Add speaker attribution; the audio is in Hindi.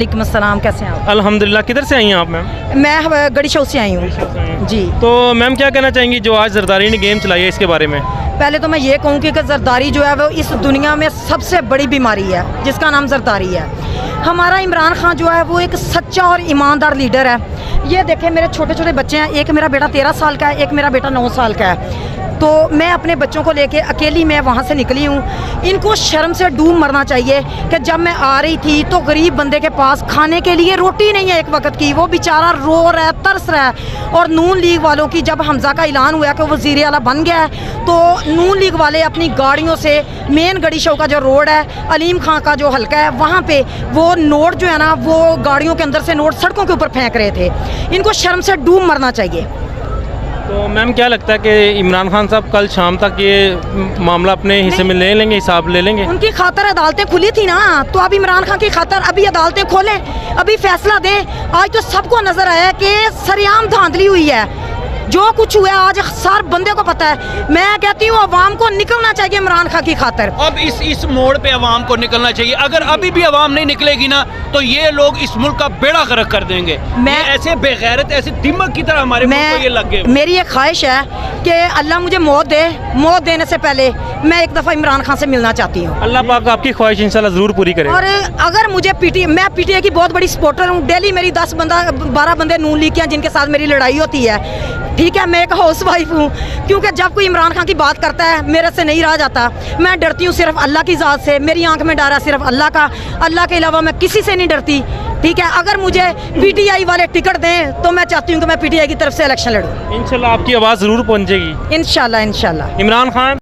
Speaker 1: वालेकुम अस्सलाम, कैसे हैं आप?
Speaker 2: अल्हम्दुलिल्लाह। किधर से आई हैं आप मैम?
Speaker 1: मैं गड़ी शो से आई हूँ जी।
Speaker 2: तो मैम क्या कहना चाहेंगी जो आज जरदारी ने गेम चलाई है इसके बारे में?
Speaker 1: पहले तो मैं ये कहूँगी कि जरदारी जो है वो इस दुनिया में सबसे बड़ी बीमारी है जिसका नाम जरदारी है। हमारा इमरान खान जो है वो एक सच्चा और ईमानदार लीडर है। ये देखें मेरे छोटे छोटे बच्चे हैं, एक मेरा बेटा 13 साल का है, एक मेरा बेटा 9 साल का है। तो मैं अपने बच्चों को लेके अकेली मैं वहाँ से निकली हूँ। इनको शर्म से डूब मरना चाहिए कि जब मैं आ रही थी तो गरीब बंदे के पास खाने के लिए रोटी नहीं है एक वक्त की, वो बेचारा रो रहा है, तरस रहा है। और नून लीग वालों की जब हमज़ा का ऐलान हुआ कि वो वज़ीर आला बन गया है तो नून लीग वाले अपनी गाड़ियों से मेन गड़ी शो का जो रोड है, अलीम खां का जो हल्का है, वहाँ पे वो नोट जो है ना वो गाड़ियों के अंदर से नोट सड़कों के ऊपर फेंक रहे थे। इनको शर्म से डूब मरना चाहिए।
Speaker 2: तो मैम क्या लगता है कि इमरान खान साहब कल शाम तक ये मामला अपने हिस्से में ले लेंगे, हिसाब ले लेंगे?
Speaker 1: उनकी खातर अदालतें खुली थी ना, तो अब इमरान खान की खातर अभी अदालतें खोलें, अभी फैसला दें। आज तो सबको नजर आया कि सरेआम धांधली हुई है। जो कुछ हुआ आज सार बंदे को पता है। मैं कहती हूँ अवाम को निकलना चाहिए इमरान खान की खातर।
Speaker 3: अब इस मोड़ पे अवाम को निकलना चाहिए। अगर अभी भी अवाम नहीं निकलेगी ना तो ये लोग इस मुल्क का बेड़ा गर्क कर देंगे। ये ऐसे बेगैरत, ऐसे दिमाग की तरह हमारे मुल्क को ये लग गए।
Speaker 1: मेरी एक ख्वाहिश है कि अल्लाह मुझे मौत दे, मौत देने से पहले मैं एक दफ़ा इमरान खान से मिलना चाहती हूँ।
Speaker 2: अल्लाह पाक आपकी ख्वाहिश इंशाल्लाह ज़रूर पूरी करे।
Speaker 1: और अगर मुझे मैं पीटीआई की बहुत बड़ी सपोर्टर हूँ। डेली मेरी 12 बंदे नून लीग के हैं जिनके साथ मेरी लड़ाई होती है। ठीक है, मैं एक हाउस वाइफ हूँ, क्योंकि जब कोई इमरान खान की बात करता है मेरे से नहीं रहा जाता। मैं डरती हूँ सिर्फ अल्लाह की ज़ात से। मेरी आंख में डर है सिर्फ अल्लाह का, अल्लाह के अलावा मैं किसी से नहीं डरती। ठीक है, अगर मुझे पीटीआई वाले टिकट दें तो मैं चाहती हूँ कि मैं पीटीआई की तरफ से इलेक्शन लड़ूँ।
Speaker 2: इंशाल्लाह आपकी आवाज़ ज़रूर पहुँचेगी।
Speaker 1: इंशाल्लाह इंशाल्लाह।
Speaker 2: इमरान खान